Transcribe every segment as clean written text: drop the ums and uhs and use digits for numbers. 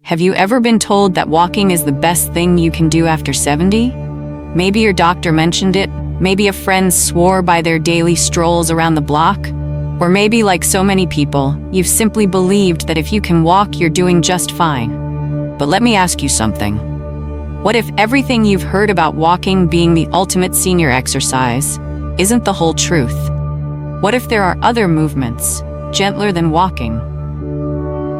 Have you ever been told that walking is the best thing you can do after 70? Maybe your doctor mentioned it, maybe a friend swore by their daily strolls around the block, or maybe, like so many people, you've simply believed that if you can walk, you're doing just fine. But let me ask you something. What if everything you've heard about walking being the ultimate senior exercise isn't the whole truth? What if there are other movements, gentler than walking,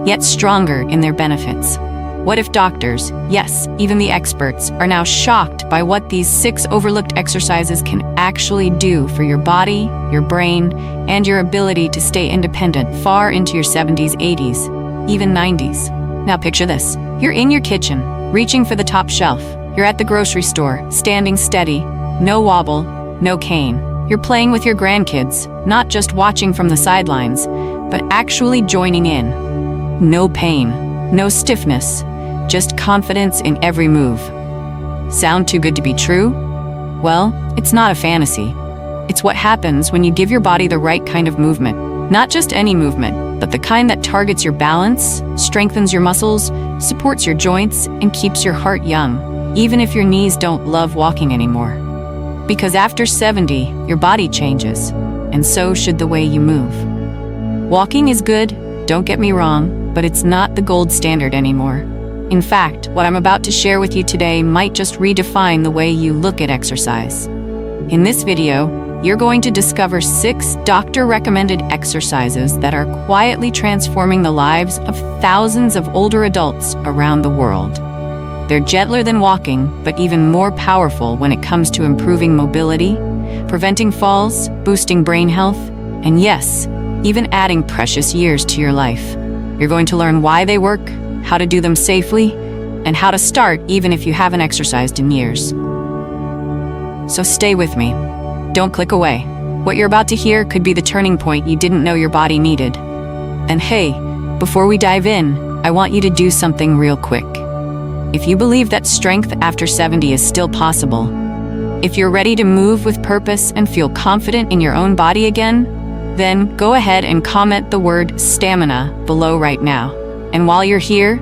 yet stronger in their benefits? What if doctors, yes, even the experts, are now shocked by what these 6 overlooked exercises can actually do for your body, your brain, and your ability to stay independent far into your 70s, 80s, even 90s? Now picture this. You're in your kitchen, reaching for the top shelf. You're at the grocery store, standing steady, no wobble, no cane. You're playing with your grandkids, not just watching from the sidelines, but actually joining in. No pain, no stiffness, just confidence in every move. Sound too good to be true? Well, it's not a fantasy. It's what happens when you give your body the right kind of movement. Not just any movement, but the kind that targets your balance, strengthens your muscles, supports your joints, and keeps your heart young, even if your knees don't love walking anymore. Because after 70, your body changes, and so should the way you move. Walking is good, don't get me wrong, but it's not the gold standard anymore. In fact, what I'm about to share with you today might just redefine the way you look at exercise. In this video, you're going to discover 6 doctor-recommended exercises that are quietly transforming the lives of thousands of older adults around the world. They're gentler than walking, but even more powerful when it comes to improving mobility, preventing falls, boosting brain health, and yes, even adding precious years to your life. You're going to learn why they work, how to do them safely, and how to start even if you haven't exercised in years. So stay with me. Don't click away. What you're about to hear could be the turning point you didn't know your body needed. And hey, before we dive in, I want you to do something real quick. If you believe that strength after 70 is still possible, if you're ready to move with purpose and feel confident in your own body again, then go ahead and comment the word stamina below right now. And while you're here,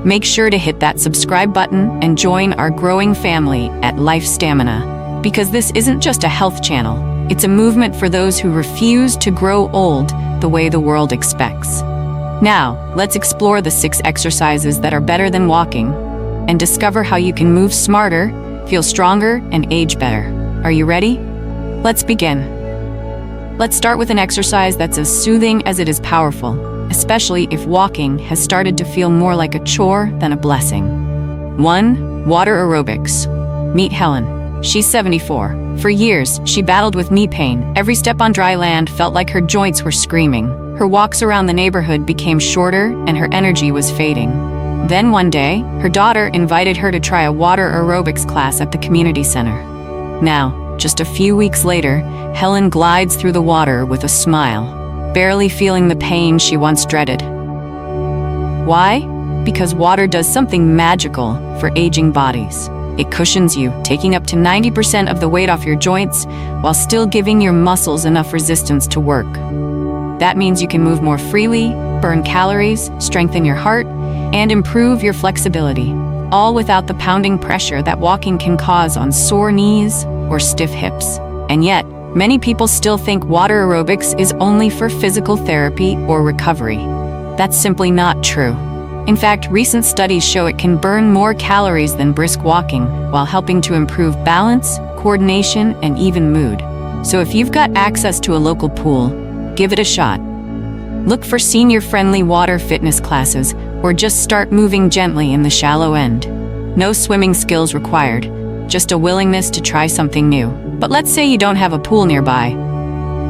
make sure to hit that subscribe button and join our growing family at LifeStamina, because this isn't just a health channel, it's a movement for those who refuse to grow old the way the world expects. Now, let's explore the 6 exercises that are better than walking and discover how you can move smarter, feel stronger, and age better. Are you ready? Let's begin. Let's start with an exercise that's as soothing as it is powerful, especially if walking has started to feel more like a chore than a blessing. 1. Water aerobics. Meet Helen. She's 74. For years, she battled with knee pain. Every step on dry land felt like her joints were screaming. Her walks around the neighborhood became shorter and her energy was fading. Then one day, her daughter invited her to try a water aerobics class at the community center. Now, just a few weeks later, Helen glides through the water with a smile, barely feeling the pain she once dreaded. Why? Because water does something magical for aging bodies. It cushions you, taking up to 90% of the weight off your joints while still giving your muscles enough resistance to work. That means you can move more freely, burn calories, strengthen your heart, and improve your flexibility, all without the pounding pressure that walking can cause on sore knees or stiff hips. And yet, many people still think water aerobics is only for physical therapy or recovery. That's simply not true. In fact, recent studies show it can burn more calories than brisk walking while helping to improve balance, coordination, and even mood. So if you've got access to a local pool, give it a shot. Look for senior-friendly water fitness classes or just start moving gently in the shallow end. No swimming skills required, just a willingness to try something new. But let's say you don't have a pool nearby.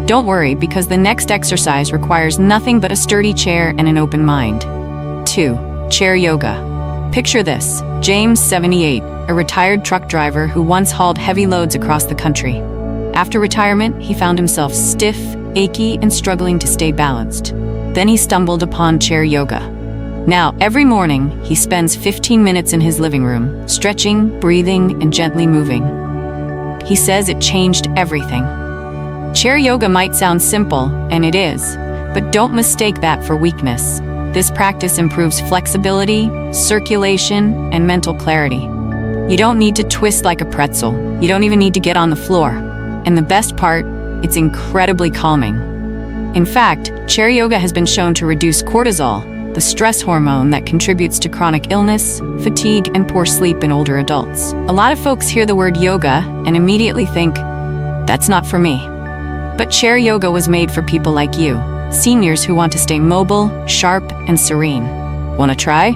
Don't worry, because the next exercise requires nothing but a sturdy chair and an open mind. 2. Chair yoga. Picture this. James, 78, a retired truck driver who once hauled heavy loads across the country. After retirement, he found himself stiff, achy, and struggling to stay balanced. Then he stumbled upon chair yoga. Now, every morning, he spends 15 minutes in his living room, stretching, breathing, and gently moving. He says it changed everything. Chair yoga might sound simple, and it is, but don't mistake that for weakness. This practice improves flexibility, circulation, and mental clarity. You don't need to twist like a pretzel. You don't even need to get on the floor. And the best part, it's incredibly calming. In fact, chair yoga has been shown to reduce cortisol, the stress hormone that contributes to chronic illness, fatigue, and poor sleep in older adults. A lot of folks hear the word yoga and immediately think, that's not for me. But chair yoga was made for people like you, seniors who want to stay mobile, sharp, and serene. Want to try?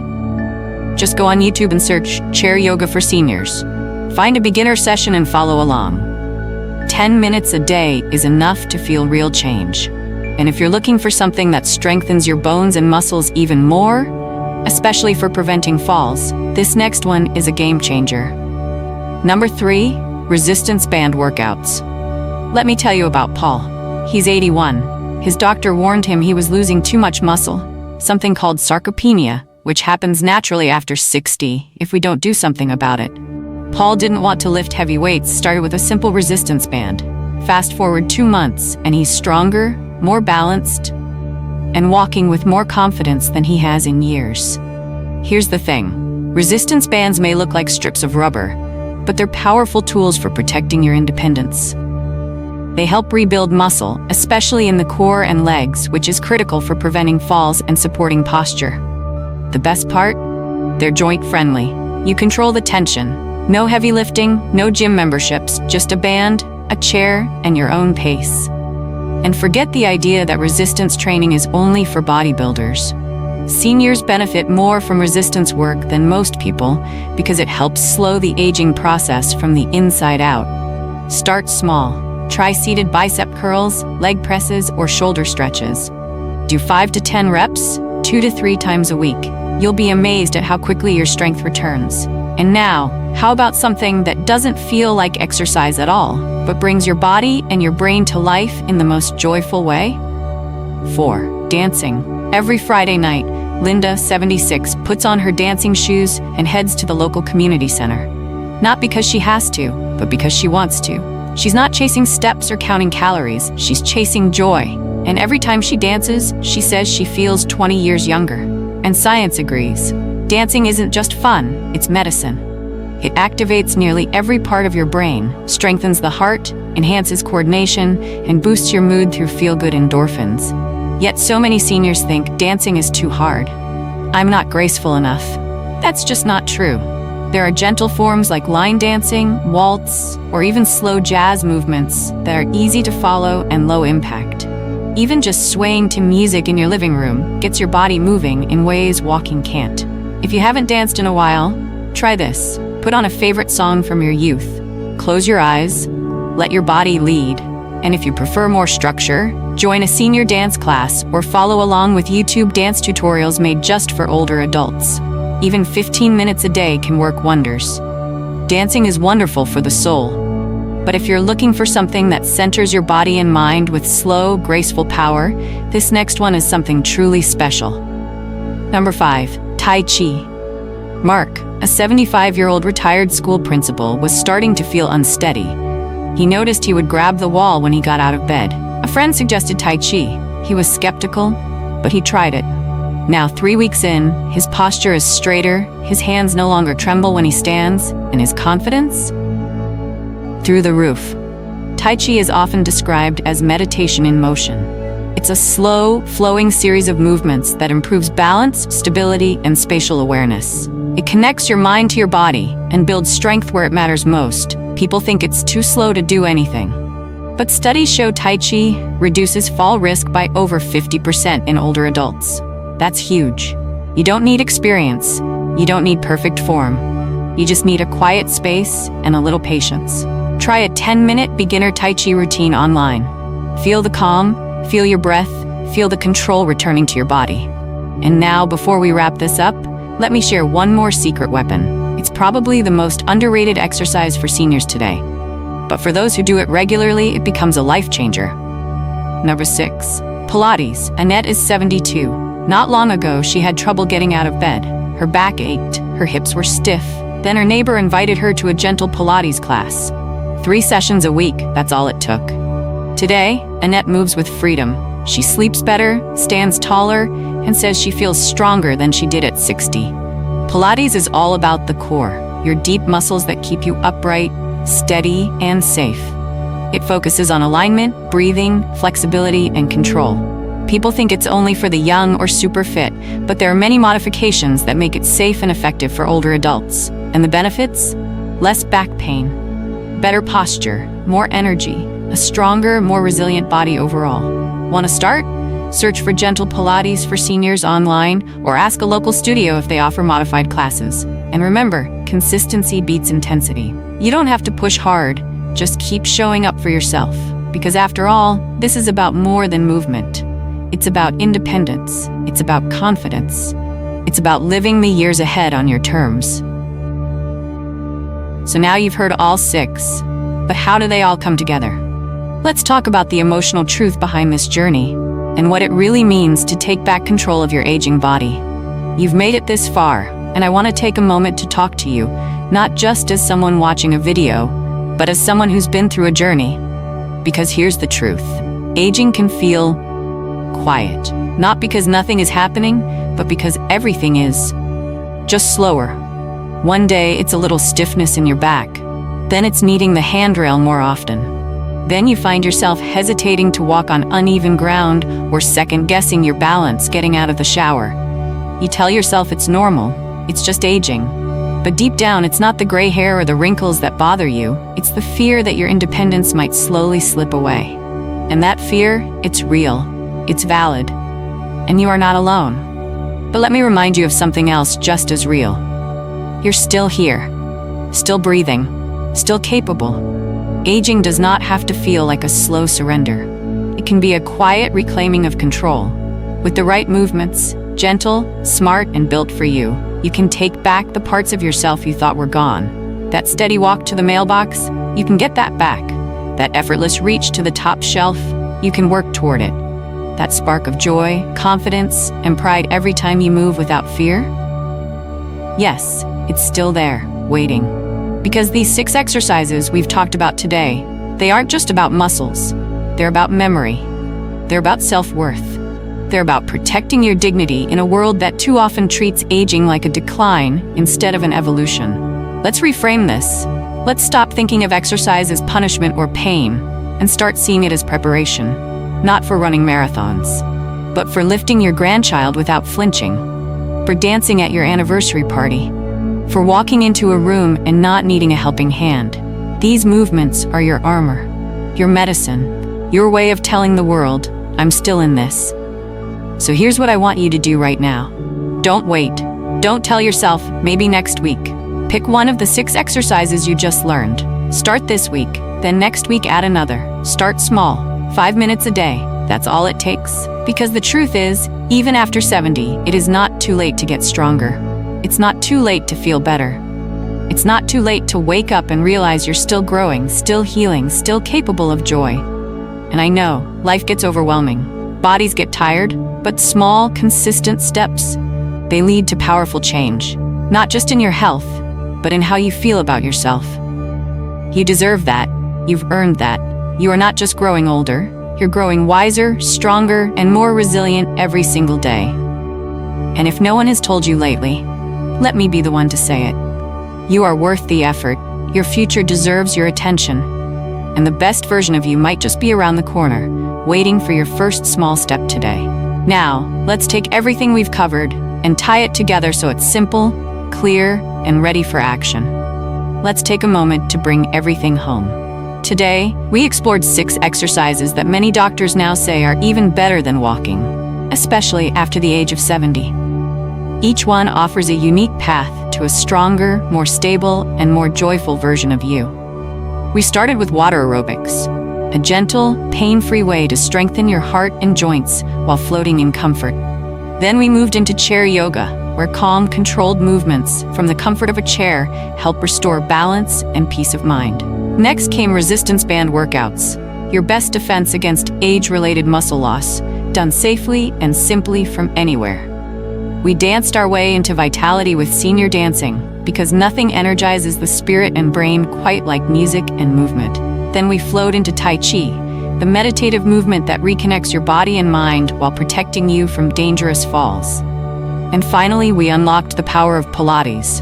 Just go on YouTube and search chair yoga for seniors. Find a beginner session and follow along. 10 minutes a day is enough to feel real change. And if you're looking for something that strengthens your bones and muscles even more, especially for preventing falls, this next one is a game changer. Number 3, resistance band workouts. Let me tell you about Paul. He's 81. His doctor warned him he was losing too much muscle, something called sarcopenia, which happens naturally after 60 if we don't do something about it. Paul didn't want to lift heavy weights, started with a simple resistance band. Fast forward 2 months, and he's stronger, more balanced, and walking with more confidence than he has in years. Here's the thing. Resistance bands may look like strips of rubber, but they're powerful tools for protecting your independence. They help rebuild muscle, especially in the core and legs, which is critical for preventing falls and supporting posture. The best part? They're joint-friendly. You control the tension. No heavy lifting, no gym memberships, just a band, a chair, and your own pace. And forget the idea that resistance training is only for bodybuilders. Seniors benefit more from resistance work than most people because it helps slow the aging process from the inside out. Start small. Try seated bicep curls, leg presses, or shoulder stretches. Do 5 to 10 reps, 2 to 3 times a week. You'll be amazed at how quickly your strength returns. And now, how about something that doesn't feel like exercise at all, but brings your body and your brain to life in the most joyful way? 4. Dancing. Every Friday night, Linda, 76, puts on her dancing shoes and heads to the local community center. Not because she has to, but because she wants to. She's not chasing steps or counting calories, she's chasing joy. And every time she dances, she says she feels 20 years younger. And science agrees. Dancing isn't just fun, it's medicine. It activates nearly every part of your brain, strengthens the heart, enhances coordination, and boosts your mood through feel-good endorphins. Yet so many seniors think dancing is too hard. I'm not graceful enough. That's just not true. There are gentle forms like line dancing, waltz, or even slow jazz movements that are easy to follow and low impact. Even just swaying to music in your living room gets your body moving in ways walking can't. If you haven't danced in a while, try this. Put on a favorite song from your youth. Close your eyes, let your body lead. And if you prefer more structure, join a senior dance class or follow along with YouTube dance tutorials made just for older adults. Even 15 minutes a day can work wonders. Dancing is wonderful for the soul. But if you're looking for something that centers your body and mind with slow, graceful power, this next one is something truly special. Number 5, Tai Chi. Mark, a 75-year-old retired school principal, was starting to feel unsteady. He noticed he would grab the wall when he got out of bed. A friend suggested Tai Chi. He was skeptical, but he tried it. Now, 3 weeks in, his posture is straighter, his hands no longer tremble when he stands, and his confidence? Through the roof. Tai Chi is often described as meditation in motion. It's a slow, flowing series of movements that improves balance, stability, and spatial awareness. It connects your mind to your body and builds strength where it matters most. People think it's too slow to do anything. But studies show Tai Chi reduces fall risk by over 50% in older adults. That's huge. You don't need experience. You don't need perfect form. You just need a quiet space and a little patience. Try a 10-minute beginner Tai Chi routine online. Feel the calm, feel your breath, feel the control returning to your body. And now, before we wrap this up, let me share one more secret weapon. It's probably the most underrated exercise for seniors today. But for those who do it regularly, it becomes a life changer. Number 6, Pilates. Annette is 72. Not long ago, she had trouble getting out of bed. Her back ached, her hips were stiff. Then her neighbor invited her to a gentle Pilates class. 3 sessions a week, that's all it took. Today, Annette moves with freedom. She sleeps better, stands taller, and says she feels stronger than she did at 60. Pilates is all about the core, your deep muscles that keep you upright, steady, and safe. It focuses on alignment, breathing, flexibility, and control. People think it's only for the young or super fit, but there are many modifications that make it safe and effective for older adults. And the benefits? Less back pain, better posture, more energy, a stronger, more resilient body overall. Want to start? Search for Gentle Pilates for seniors online or ask a local studio if they offer modified classes. And remember, consistency beats intensity. You don't have to push hard, just keep showing up for yourself. Because after all, this is about more than movement. It's about independence. It's about confidence. It's about living the years ahead on your terms. So now you've heard all 6, but how do they all come together? Let's talk about the emotional truth behind this journey and what it really means to take back control of your aging body. You've made it this far, and I want to take a moment to talk to you, not just as someone watching a video, but as someone who's been through a journey. Because here's the truth. Aging can feel quiet, not because nothing is happening, but because everything is just slower. One day, it's a little stiffness in your back. Then it's needing the handrail more often. Then you find yourself hesitating to walk on uneven ground or second-guessing your balance getting out of the shower. You tell yourself it's normal, it's just aging. But deep down, it's not the gray hair or the wrinkles that bother you. It's the fear that your independence might slowly slip away. And that fear, it's real, it's valid, and you are not alone. But let me remind you of something else just as real. You're still here, still breathing, still capable. Aging does not have to feel like a slow surrender. It can be a quiet reclaiming of control. With the right movements, gentle, smart, and built for you, you can take back the parts of yourself you thought were gone. That steady walk to the mailbox, you can get that back. That effortless reach to the top shelf, you can work toward it. That spark of joy, confidence, and pride every time you move without fear? Yes, it's still there, waiting. Because these 6 exercises we've talked about today, they aren't just about muscles. They're about memory. They're about self-worth. They're about protecting your dignity in a world that too often treats aging like a decline instead of an evolution. Let's reframe this. Let's stop thinking of exercise as punishment or pain and start seeing it as preparation, not for running marathons, but for lifting your grandchild without flinching, for dancing at your anniversary party, for walking into a room and not needing a helping hand. These movements are your armor, your medicine, your way of telling the world, I'm still in this. So here's what I want you to do right now. Don't wait. Don't tell yourself, maybe next week. Pick one of the 6 exercises you just learned. Start this week, then next week add another. Start small, 5 minutes a day. That's all it takes. Because the truth is, even after 70, it is not too late to get stronger. It's not too late to feel better. It's not too late to wake up and realize you're still growing, still healing, still capable of joy. And I know, life gets overwhelming. Bodies get tired, but small, consistent steps, they lead to powerful change. Not just in your health, but in how you feel about yourself. You deserve that. You've earned that. You are not just growing older, you're growing wiser, stronger, and more resilient every single day. And if no one has told you lately, let me be the one to say it. You are worth the effort. Your future deserves your attention. And the best version of you might just be around the corner, waiting for your first small step today. Now, let's take everything we've covered and tie it together so it's simple, clear, and ready for action. Let's take a moment to bring everything home. Today, we explored 6 exercises that many doctors now say are even better than walking, especially after the age of 70. Each one offers a unique path to a stronger, more stable, and more joyful version of you. We started with water aerobics, a gentle, pain-free way to strengthen your heart and joints while floating in comfort. Then we moved into chair yoga, where calm, controlled movements from the comfort of a chair help restore balance and peace of mind. Next came resistance band workouts, your best defense against age-related muscle loss, done safely and simply from anywhere. We danced our way into vitality with senior dancing, because nothing energizes the spirit and brain quite like music and movement. Then we flowed into Tai Chi, the meditative movement that reconnects your body and mind while protecting you from dangerous falls. And finally, we unlocked the power of Pilates,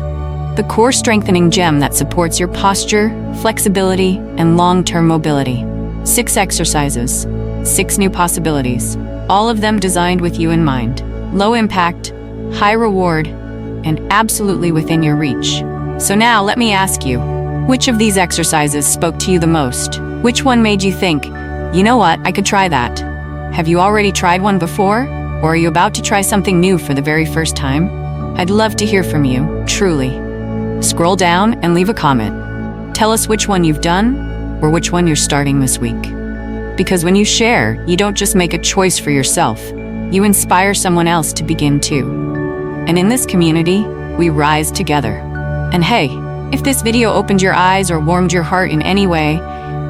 the core strengthening gem that supports your posture, flexibility, and long-term mobility. 6 exercises, 6 new possibilities, all of them designed with you in mind. Low impact, high reward, and absolutely within your reach. So now let me ask you, which of these exercises spoke to you the most? Which one made you think, you know what, I could try that? Have you already tried one before? Or are you about to try something new for the very first time? I'd love to hear from you, truly. Scroll down and leave a comment. Tell us which one you've done or which one you're starting this week. Because when you share, you don't just make a choice for yourself, you inspire someone else to begin too. And in this community, we rise together. And hey, if this video opened your eyes or warmed your heart in any way,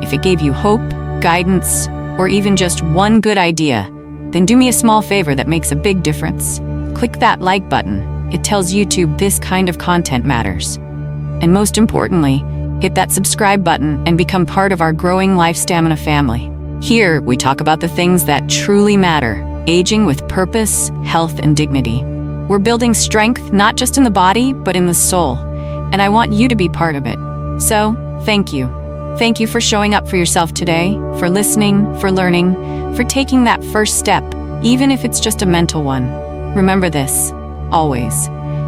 if it gave you hope, guidance, or even just one good idea, then do me a small favor that makes a big difference. Click that like button. It tells YouTube this kind of content matters. And most importantly, hit that subscribe button and become part of our growing LifeStamina family. Here, we talk about the things that truly matter, aging with purpose, health, and dignity. We're building strength not just in the body, but in the soul. And I want you to be part of it. So, thank you. Thank you for showing up for yourself today, for listening, for learning, for taking that first step, even if it's just a mental one. Remember this, always.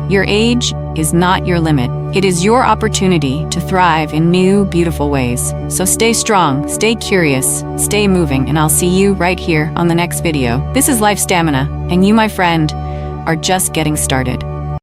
Your age is not your limit. It is your opportunity to thrive in new, beautiful ways. So stay strong, stay curious, stay moving, and I'll see you right here on the next video. This is LifeStamina, and you, my friend, are just getting started.